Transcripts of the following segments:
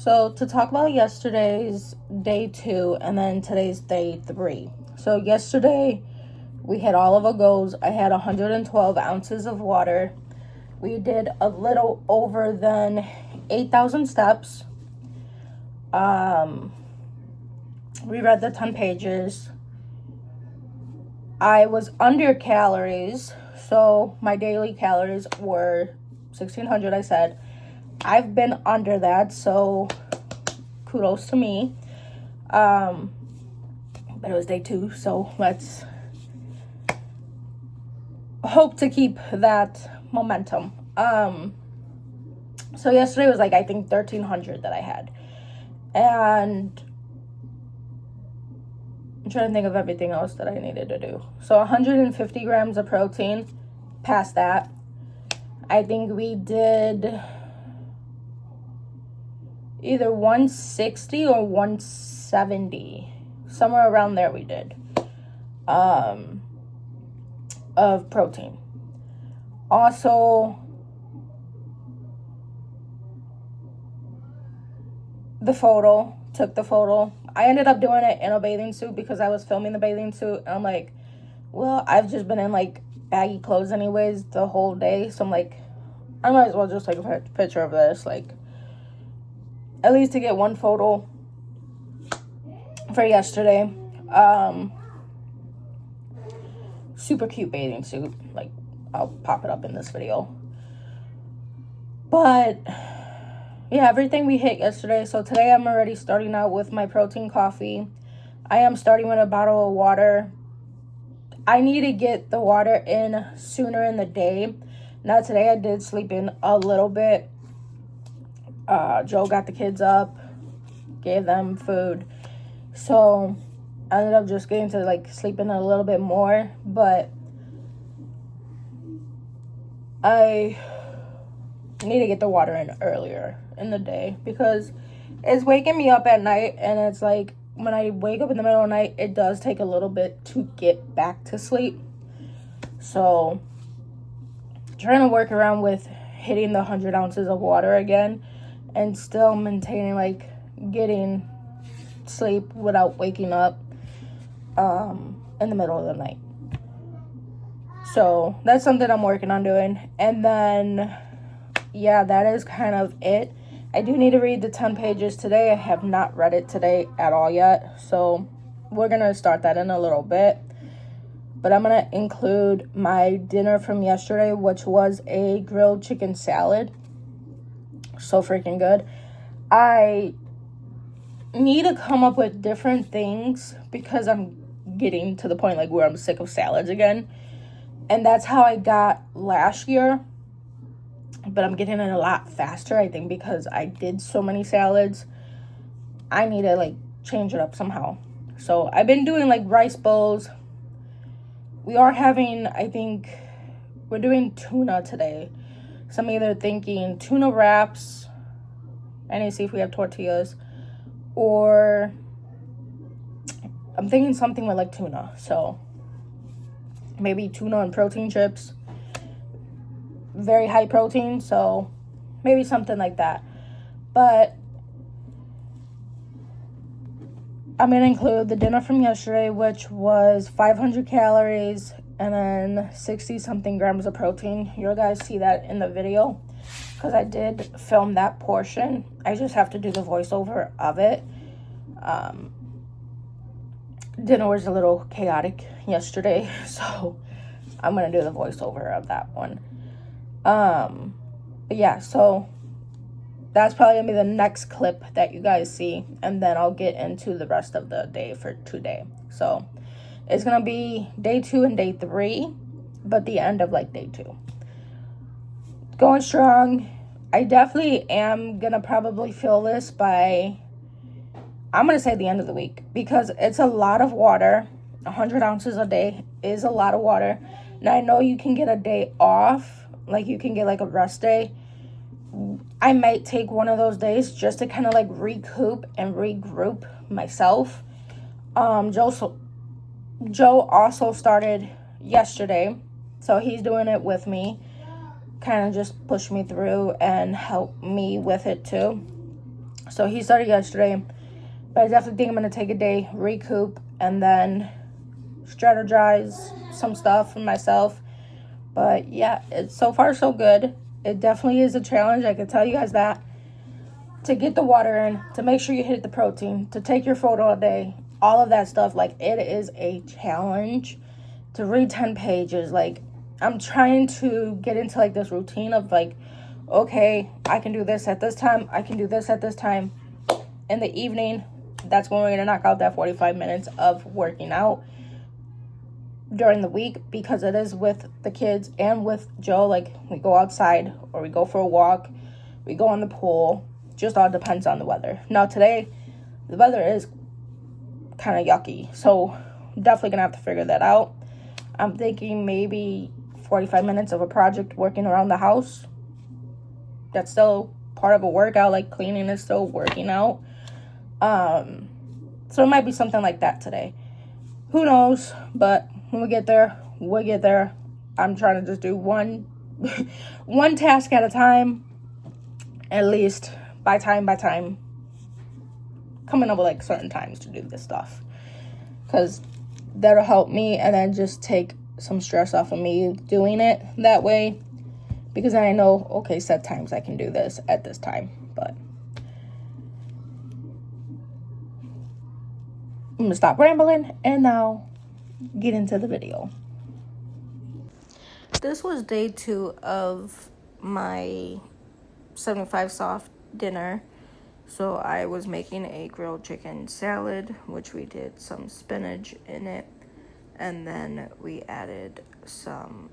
So to talk about yesterday's day 2 and then today's day 3. So yesterday we had all of our goals. I had 112 ounces of water. We did a little over than 8,000 steps. We read the 10 pages. I was under calories, so my daily calories were 1,600, I said. I've been under that, so kudos to me. But it was day 2, so let's hope to keep that momentum. So yesterday was I think 1,300 that I had. And I'm trying to think of everything else that I needed to do. So 150 grams of protein, past that. I think we did either 160 or 170. Somewhere around there we did. Of protein. Also, took the photo. I ended up doing it in a bathing suit because I was filming the bathing suit. And I'm like, well, I've just been in baggy clothes anyways the whole day. So I'm like, I might as well just take a picture of this. At least to get one photo for yesterday. Super cute bathing suit. I'll pop it up in this video. But yeah, everything we hit yesterday. So today I'm already starting out with my protein coffee. I am starting with a bottle of water. I need to get the water in sooner in the day. Now today I did sleep in a little bit. Joe got the kids up, gave them food. So I ended up just getting to sleeping a little bit more. But I need to get the water in earlier in the day because it's waking me up at night, and it's when I wake up in the middle of the night, it does take a little bit to get back to sleep. So trying to work around with hitting the 100 ounces of water again and still maintaining getting sleep without waking up in the middle of the night. So that's something I'm working on doing. And then yeah, that is kind of it. I do need to read the 10 pages today. I have not read it today at all yet. So we're going to start that in a little bit. But I'm going to include my dinner from yesterday, which was a grilled chicken salad. So freaking good. I need to come up with different things because I'm getting to the point where I'm sick of salads again. And that's how I got last year. But I'm getting it a lot faster, I think, because I did so many salads. I need to, change it up somehow. So I've been doing, rice bowls. We are having, I think, we're doing tuna today. So I'm either thinking tuna wraps. I need to see if we have tortillas. Or I'm thinking something with, tuna. So maybe tuna and protein chips. Very high protein, so maybe something like that. But I'm going to include the dinner from yesterday, which was 500 calories and then 60 something grams of protein. You guys see that in the video because I did film that portion. I just have to do the voiceover of it. Dinner was a little chaotic yesterday, so I'm going to do the voiceover of that one. But yeah, so that's probably gonna be the next clip that you guys see, and then I'll get into the rest of the day for today. So it's gonna be day 2 and day 3, but the end of day 2. Going strong. I definitely am gonna probably feel this by, I'm gonna say the end of the week, because it's a lot of water. 100 ounces a day is a lot of water. Now I know you can get a day off. You can get a rest day. I might take one of those days just to kind of recoup and regroup myself. Joe also started yesterday, so he's doing it with me. Kind of just push me through and help me with it too. So he started yesterday. But I definitely think I'm going to take a day, recoup, and then strategize some stuff for myself. But yeah, it's so far so good. It definitely is a challenge, I can tell you guys that. To get the water in, to make sure you hit the protein, to take your photo all day, all of that stuff. Like, it is a challenge to read 10 pages. Like, I'm trying to get into like this routine of like, okay, I can do this at this time, I can do this at this time. In the evening, that's when we're going to knock out that 45 minutes of working out during the week, because it is with the kids and with Joe. Like, we go outside or we go for a walk, we go on the pool, just all depends on the weather. Now today, the weather is kind of yucky, so definitely going to have to figure that out. I'm thinking maybe 45 minutes of a project working around the house. That's still part of a workout, like cleaning is still working out. So it might be something like that today. Who knows? But when we get there, we'll get there. I'm trying to just do one task at a time, at least by time, coming up with like certain times to do this stuff, because that'll help me, and then just take some stress off of me doing it that way, because I know, okay, set times I can do this at this time. But I'm gonna stop rambling and now get into the video. This was day 2 of my 75 soft dinner. So I was making a grilled chicken salad, which we did some spinach in it, and then we added some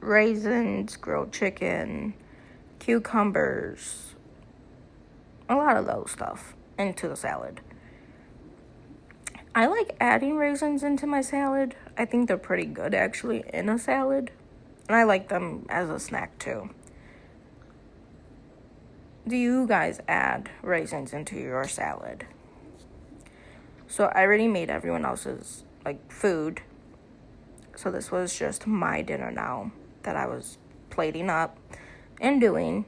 raisins, grilled chicken, cucumbers, a lot of those stuff into the salad. I like adding raisins into my salad. I think they're pretty good actually in a salad, and I like them as a snack too. Do you guys add raisins into your salad? So I already made everyone else's like food, so this was just my dinner now that I was plating up and doing.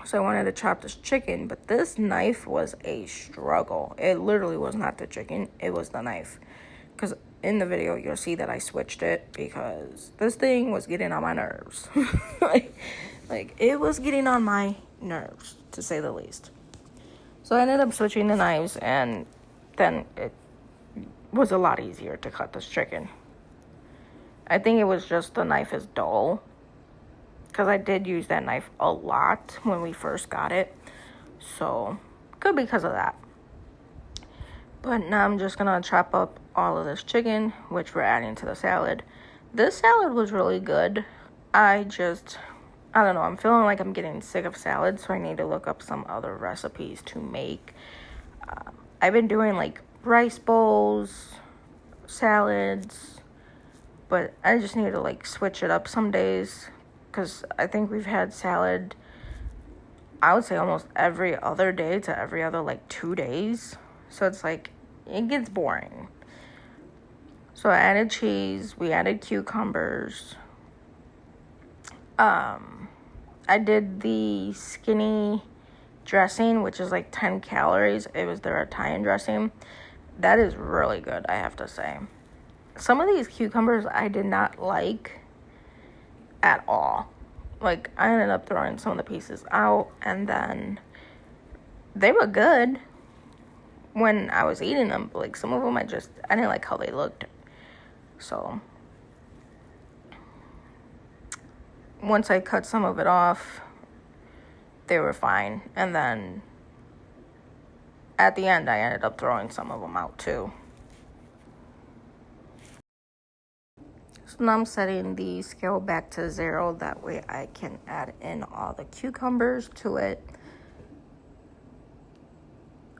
So I wanted to chop this chicken, but this knife was a struggle. It literally was not the chicken, it was the knife. Because in the video, you'll see that I switched it, because this thing was getting on my nerves. like, it was getting on my nerves, to say the least. So I ended up switching the knives, and then it was a lot easier to cut this chicken. I think it was just the knife is dull, because I did use that knife a lot when we first got it. So, could be because of that. But now I'm just going to chop up all of this chicken, which we're adding to the salad. This salad was really good. I don't know. I'm feeling like I'm getting sick of salad, so I need to look up some other recipes to make. I've been doing like rice bowls, salads, but I just need to like switch it up some days. Because I think we've had salad, I would say almost every other day to every other like 2 days. So it's like, it gets boring. So I added cheese, we added cucumbers. I did the skinny dressing, which is like 10 calories. It was their Italian dressing. That is really good, I have to say. Some of these cucumbers I did not like at all. Like, I ended up throwing some of the pieces out, and then they were good when I was eating them, but like some of them I didn't like how they looked. So once I cut some of it off, they were fine, and then at the end I ended up throwing some of them out too. So now I'm setting the scale back to 0. That way I can add in all the cucumbers to it.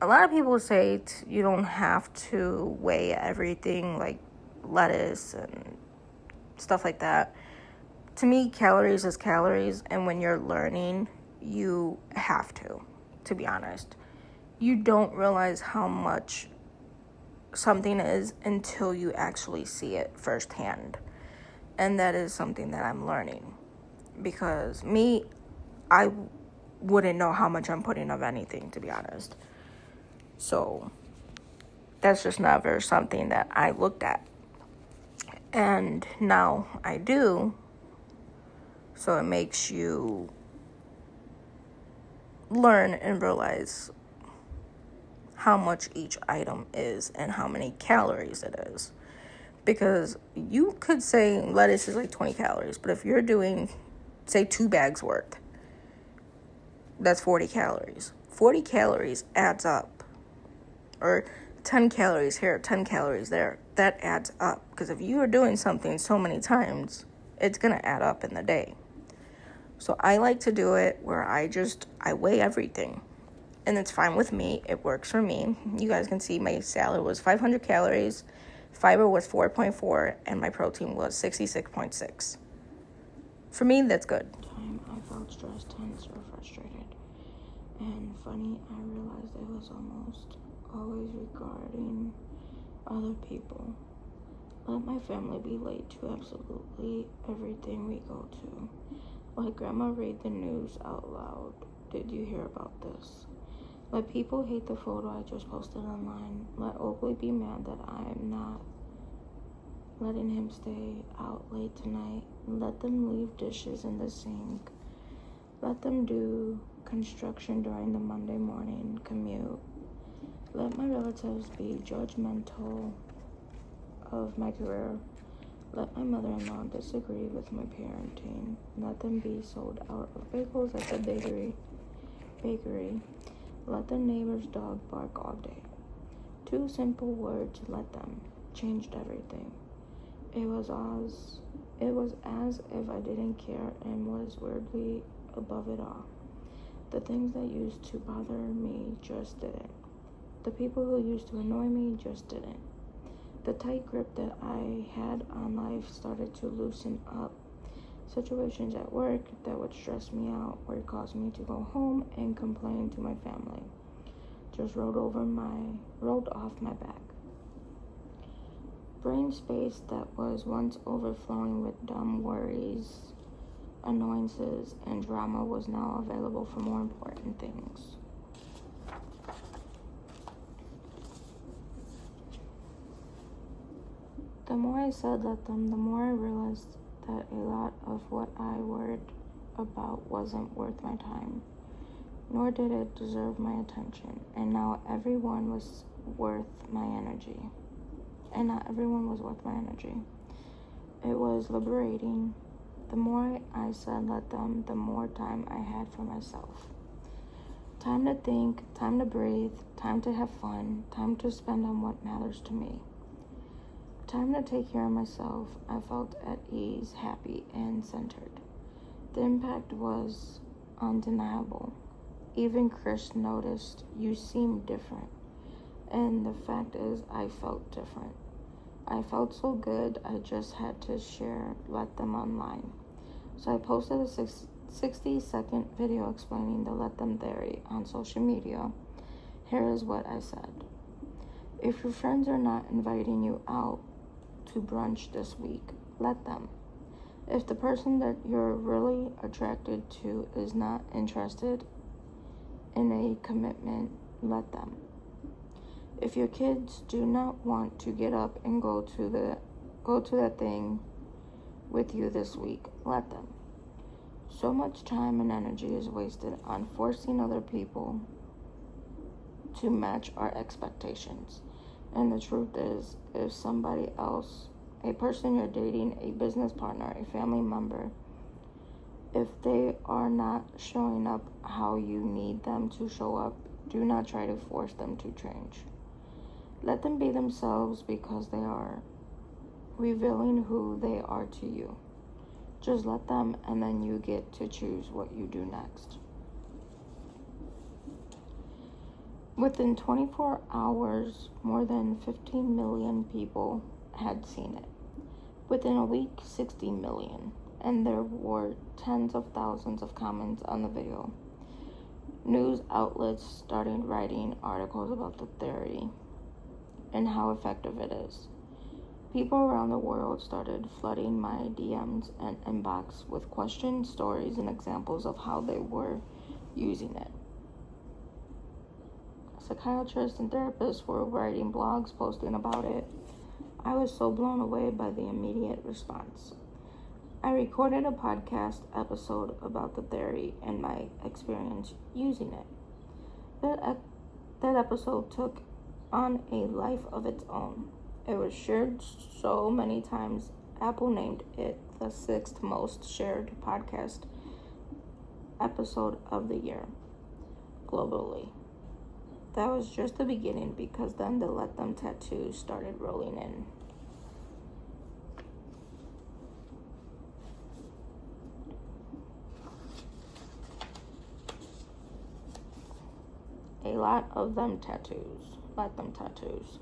A lot of people say you don't have to weigh everything, like lettuce and stuff like that. To me, calories is calories, and when you're learning, you have to be honest. You don't realize how much something is until you actually see it firsthand. And that is something that I'm learning. Because I wouldn't know how much I'm putting of anything, to be honest. So that's just never something that I looked at. And now I do. So it makes you learn and realize how much each item is and how many calories it is. Because you could say lettuce is like 20 calories, but if you're doing, say, 2 bags worth, that's 40 calories. 40 calories adds up. Or 10 calories here, 10 calories there. That adds up. Because if you are doing something so many times, it's going to add up in the day. So I like to do it where I weigh everything. And it's fine with me. It works for me. You guys can see my salad was 500 calories. Fiber was 4.4. And my protein was 66.6. For me, that's good. Time I felt stressed, tense, or frustrated. And funny, I realized it was almost always regarding other people. Let my family be late to absolutely everything we go to. Let grandma read the news out loud. Did you hear about this? Let people hate the photo I just posted online. Let Oakley be mad that I'm not letting him stay out late tonight. Let them leave dishes in the sink. Let them do construction during the Monday morning commute. Let my relatives be judgmental of my career. Let my mother-in-law disagree with my parenting. Let them be sold out of bagels at the bakery. Let the neighbor's dog bark all day. 2 simple words, let them, changed everything. It was as if I didn't care and was weirdly above it all. The things that used to bother me just didn't. The people who used to annoy me just didn't. The tight grip that I had on life started to loosen up. Situations at work that would stress me out or cause me to go home and complain to my family just rolled off my back. Brain space that was once overflowing with dumb worries, annoyances, and drama was now available for more important things. The more I said let them, the more I realized that a lot of what I worried about wasn't worth my time, nor did it deserve my attention, and now everyone was worth my energy. Not everyone was worth my energy. It was liberating. The more I said let them, the more time I had for myself. Time to think, time to breathe, time to have fun, time to spend on what matters to me. Time to take care of myself. I felt at ease, happy, and centered. The impact was undeniable. Even Chris noticed, you seem different. And the fact is, I felt different. I felt so good, I just had to let them online. So I posted a 60-second video explaining the let them theory on social media. Here is what I said. If your friends are not inviting you out to brunch this week, let them. If the person that you're really attracted to is not interested in a commitment, let them. If your kids do not want to get up and go to that thing with you this week, let them. So much time and energy is wasted on forcing other people to match our expectations. And the truth is, if somebody else, a person you're dating, a business partner, a family member, if they are not showing up how you need them to show up, do not try to force them to change. Let them be themselves because they are revealing who they are to you. Just let them, and then you get to choose what you do next. Within 24 hours, more than 15 million people had seen it. Within a week, 60 million. And there were tens of thousands of comments on the video. News outlets started writing articles about the theory and how effective it is. People around the world started flooding my DMs and inbox with questions, stories, and examples of how they were using it. Psychiatrists and therapists were writing blogs, posting about it. I was so blown away by the immediate response. I recorded a podcast episode about the theory and my experience using it. That episode took on a life of its own. It was shared so many times, Apple named it the 6th most shared podcast episode of the year globally. That was just the beginning, because then the Let Them tattoos started rolling in. A lot of them tattoos. Let them tattoos.